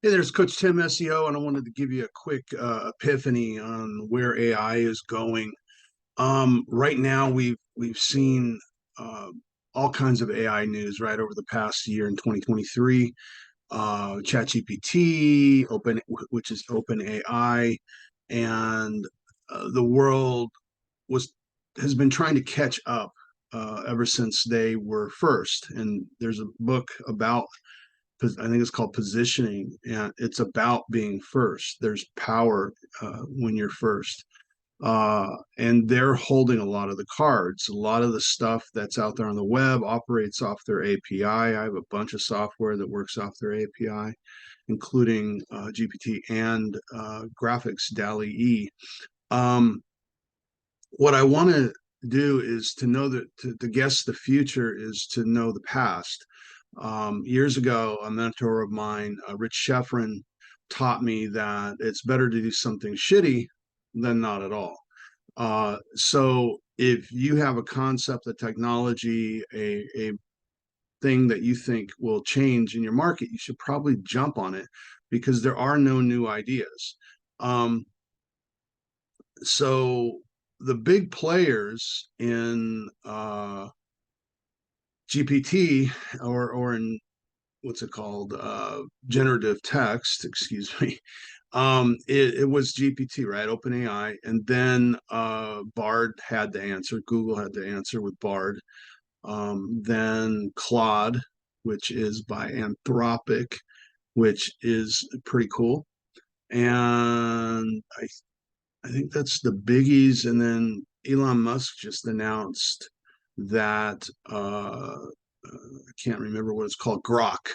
Hey, there's Coach Tim SEO, and I wanted to give you a quick epiphany on where AI is going. Right now, we've seen uh, all kinds of AI news right over the past year in 2023. ChatGPT, which is OpenAI, and the world was has been trying to catch up ever since they were first. And there's a book about I think it's called positioning, and it's about being first. There's power when you're first, and they're holding a lot of the cards. A lot of the stuff that's out there on the web operates off their API. I have a bunch of software that works off their API, including GPT and graphics DALL-E. What I want to do is to know that to guess the future is to know the past. Years ago, a mentor of mine, Rich Sheffrin, taught me that it's better to do something shitty than not at all. So if you have a concept, a technology, a thing that you think will change in your market, you should probably jump on it because there are no new ideas. Um, so the big players in GPT or in what's it called, generative text, excuse me. It was GPT, right? OpenAI, and then Bard had the answer. Google had the answer with Bard. Then Claude, which is by Anthropic, which is pretty cool. And I think that's the biggies. And then Elon Musk just announced that I can't remember what it's called. Grock.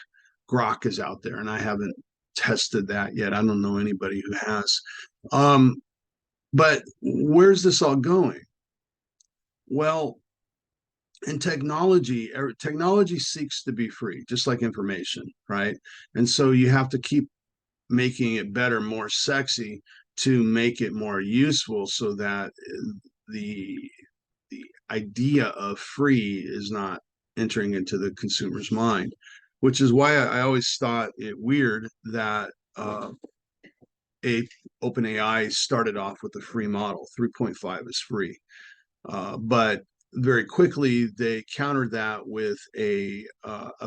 Grock is out there, and I haven't tested that yet. I don't know anybody who has. Um, but where's this all going? Well, in technology seeks to be free, just like information, right? And so you have to keep making it better, more sexy to make it more useful so that the the idea of free is not entering into the consumer's mind, which is why I always thought it weird that a OpenAI started off with a free model. 3.5 is free, but very quickly they countered that with a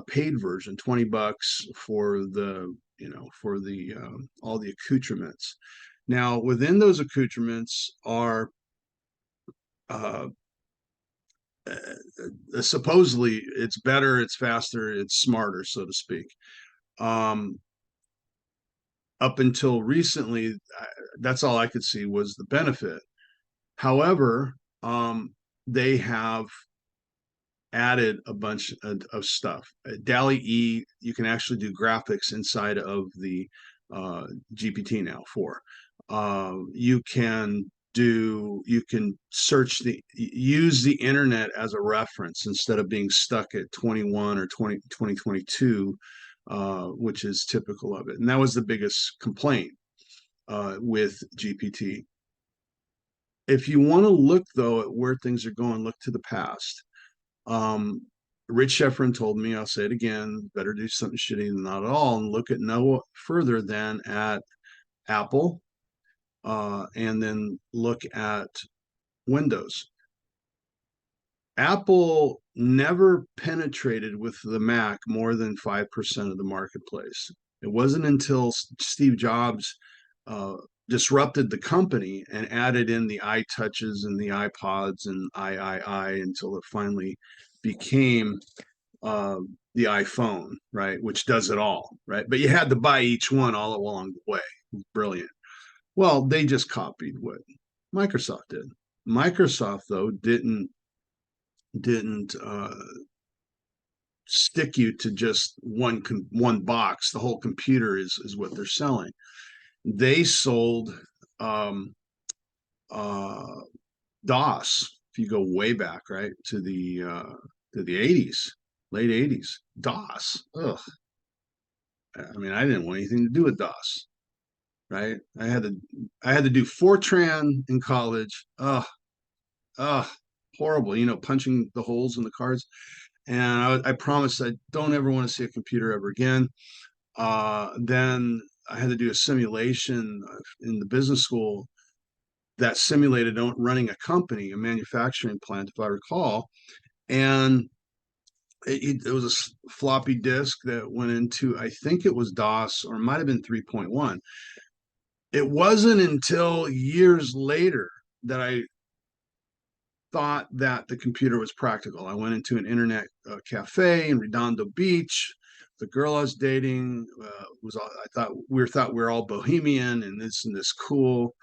paid version, $20 for the for the all the accoutrements. Now within those accoutrements are uh, supposedly it's better, it's faster, it's smarter, so to speak. Um, Up until recently, that's all I could see was the benefit. However, they have added a bunch of stuff. DALL-E, you can actually do graphics inside of the GPT now for. You can search use the internet as a reference instead of being stuck at 21 or 2022, which is typical of it. And that was the biggest complaint with GPT. If you want to look though at where things are going, look to the past. um, Rich Sheffrin told me, I'll say it again, better do something shitty than not at all, and look at no further than at Apple, and then look at Windows. Apple never penetrated with the Mac more than 5% of the marketplace. It wasn't until Steve Jobs disrupted the company and added in the iTouches and the iPods and I until it finally became uh, the iPhone, right? Which does it all, right? But you had to buy each one all along the way. Brilliant. Well, they just copied what Microsoft did. Microsoft, though, didn't stick you to just one box. The whole computer is what they're selling. They sold um, uh, DOS. If you go way back, right to the 80s, late 80s, DOS. Ugh. I mean, I didn't want anything to do with DOS. Right? I had to do Fortran in college. Ugh, ugh, horrible. You know, punching the holes in the cards. And I promised I don't ever want to see a computer ever again. Then I had to do a simulation in the business school that simulated running a company, a manufacturing plant, if I recall. And it was a floppy disk that went into, I think it was DOS or it might have been 3.1. It wasn't until years later that I thought that the computer was practical. I went into an internet cafe in Redondo Beach. The girl I was dating thought we were all bohemian and this cool,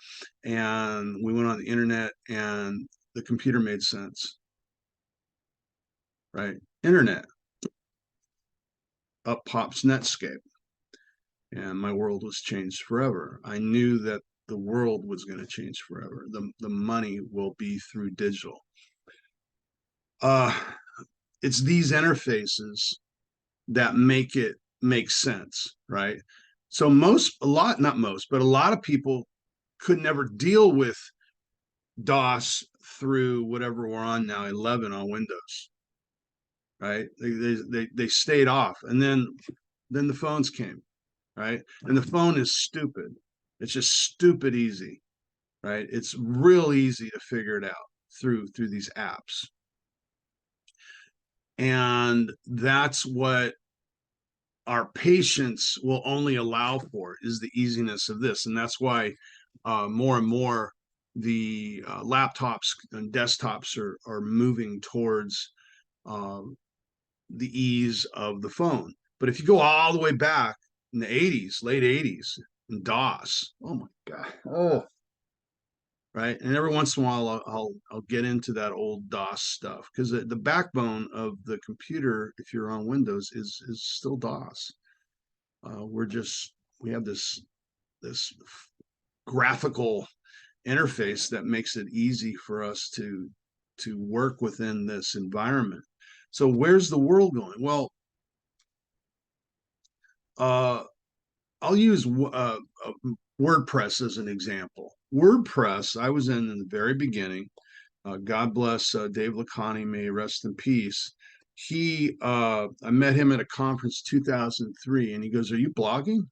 and we went on the internet and the computer made sense, right? Internet, up pops Netscape, and my world was changed forever. I knew that the world was going to change forever. The money will be through digital. It's these interfaces that make it make sense, right? So not most, but a lot of people could never deal with DOS through whatever we're on now, 11 on Windows, right? They stayed off, and then the phones came, right? And the phone is stupid. It's just stupid easy, right? It's real easy to figure it out through these apps. And that's what our patience will only allow for, is the easiness of this. And that's why more and more the laptops and desktops are moving towards the ease of the phone. But if you go all the way back in the 80s, late 80s, in DOS, oh my God. Oh, right. And every once in a while, I'll get into that old DOS stuff, because the backbone of the computer, if you're on Windows, is still DOS. We have this graphical interface that makes it easy for us to work within this environment. So where's the world going? Well, I'll use WordPress as an example. WordPress, I was in the very beginning. God bless Dave Lakhani, may he rest in peace. I met him at a conference 2003, and he goes, "Are you blogging?"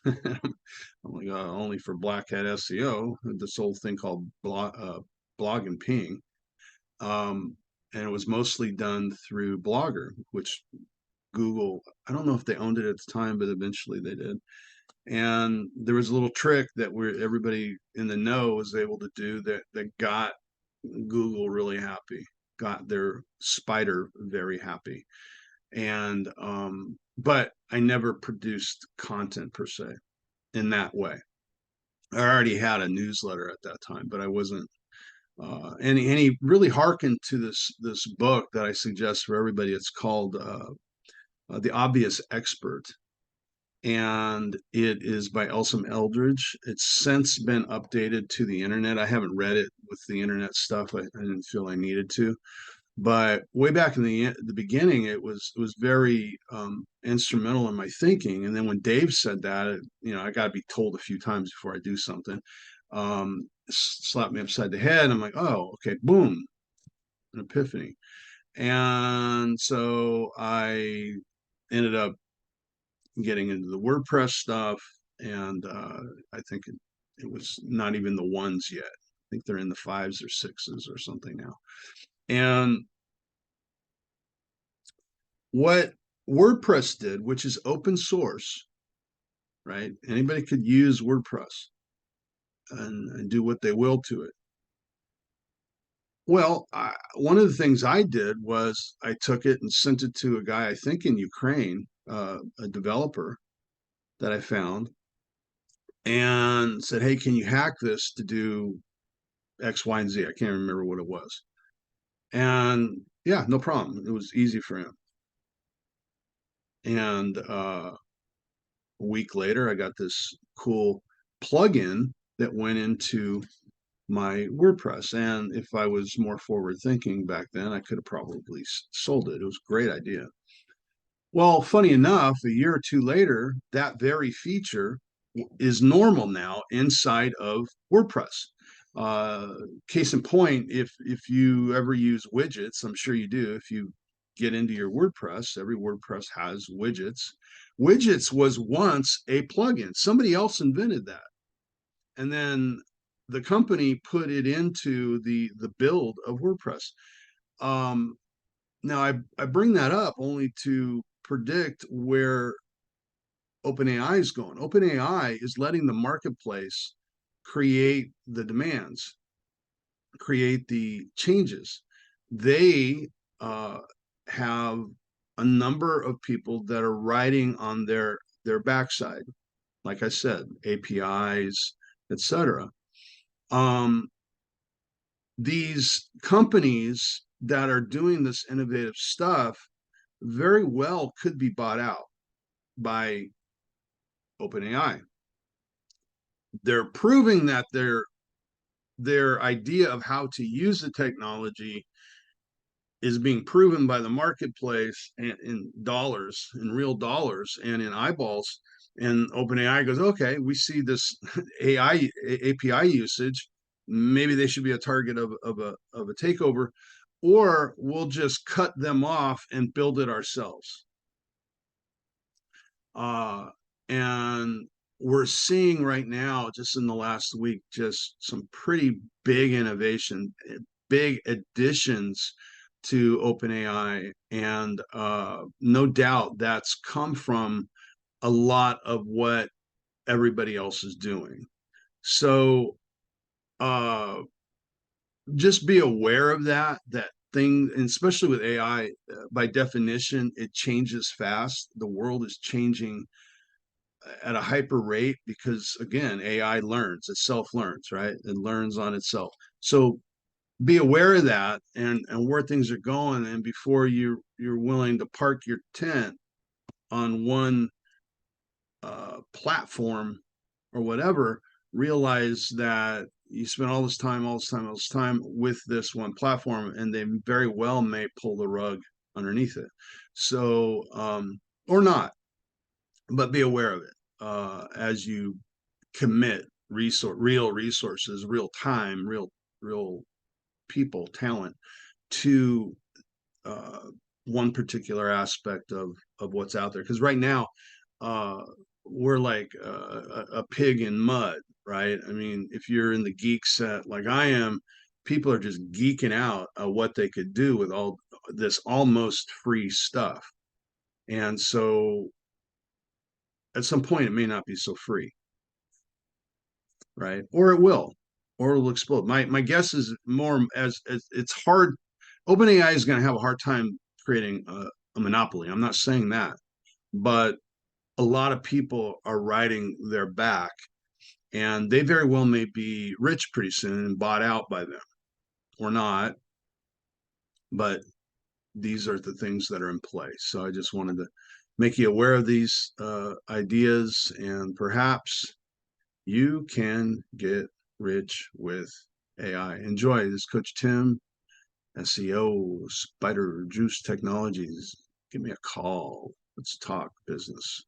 I'm like, "Only for Black Hat SEO, this old thing called blog and ping." And it was mostly done through Blogger, which Google, I don't know if they owned it at the time, but eventually they did. And there was a little trick that everybody in the know was able to do that got Google really happy, got their spider very happy. And but I never produced content per se in that way. I already had a newsletter at that time, but I wasn't. And he really hearkened to this book that I suggest for everybody. It's called The Obvious Expert, and it is by Elson Eldridge. It's since been updated to the internet. I haven't read it with the internet stuff. I didn't feel I needed to, but way back in the beginning, it was very instrumental in my thinking. And then when Dave said that, I got to be told a few times before I do something. Slapped me upside the head. I'm like, oh, okay, boom, an epiphany. And so I ended up getting into the WordPress stuff, and I think it was not even the ones yet. I think they're in the 5s or 6s or something now. And what WordPress did, which is open source, right? Anybody could use WordPress and do what they will to it. Well, one of the things I did was I took it and sent it to a guy, I think in Ukraine, a developer that I found, and said, "Hey, can you hack this to do X, Y, and Z?" I can't remember what it was. And yeah, no problem. It was easy for him. And a week later, I got this cool plugin that went into my WordPress. And if I was more forward thinking back then, I could have probably sold it. It was a great idea. Well, funny enough, a year or two later, that very feature is normal now inside of WordPress. Case in point, if you ever use widgets, I'm sure you do. If you get into your WordPress. Every WordPress has widgets. Widgets was once a plugin. Somebody else invented that. And then the company put it into the build of WordPress. Um, Now I bring that up only to predict where OpenAI is going. OpenAI is letting the marketplace create the demands, create the changes. They have a number of people that are riding on their backside, like I said, APIs, etc. Um, these companies that are doing this innovative stuff very well could be bought out by OpenAI. They're proving that their idea of how to use the technology is being proven by the marketplace in dollars, in real dollars, and in eyeballs. And OpenAI goes, okay, we see this AI API usage. Maybe they should be a target of a takeover, or we'll just cut them off and build it ourselves. And we're seeing right now, just in the last week, just some pretty big innovation, big additions to OpenAI, and no doubt that's come from a lot of what everybody else is doing. So just be aware of that thing, and especially with AI, by definition, it changes fast. The world is changing at a hyper rate because, again, AI learns, it self-learns, right? It learns on itself. So be aware of that, and where things are going, and before you're willing to park your tent on one platform or whatever, realize that you spend all this time with this one platform, and they very well may pull the rug underneath it. So or not, but be aware of it as you commit real resources, real time, real people, talent to uh, one particular aspect of what's out there. Because right now, uh, we're like a pig in mud, right? I mean, if you're in the geek set like I am, people are just geeking out at what they could do with all this almost free stuff. And so at some point, it may not be so free, right? Or it will, or it'll explode. My guess is more as it's hard. OpenAI is going to have a hard time creating a monopoly. I'm not saying that, but a lot of people are riding their back, and they very well may be rich pretty soon and bought out by them, or not. But these are the things that are in play. So I just wanted to make you aware of these ideas, and perhaps you can get rich with AI. Enjoy. This is Coach Tim, SEO, Spider Juice Technologies. Give me a call. Let's talk business.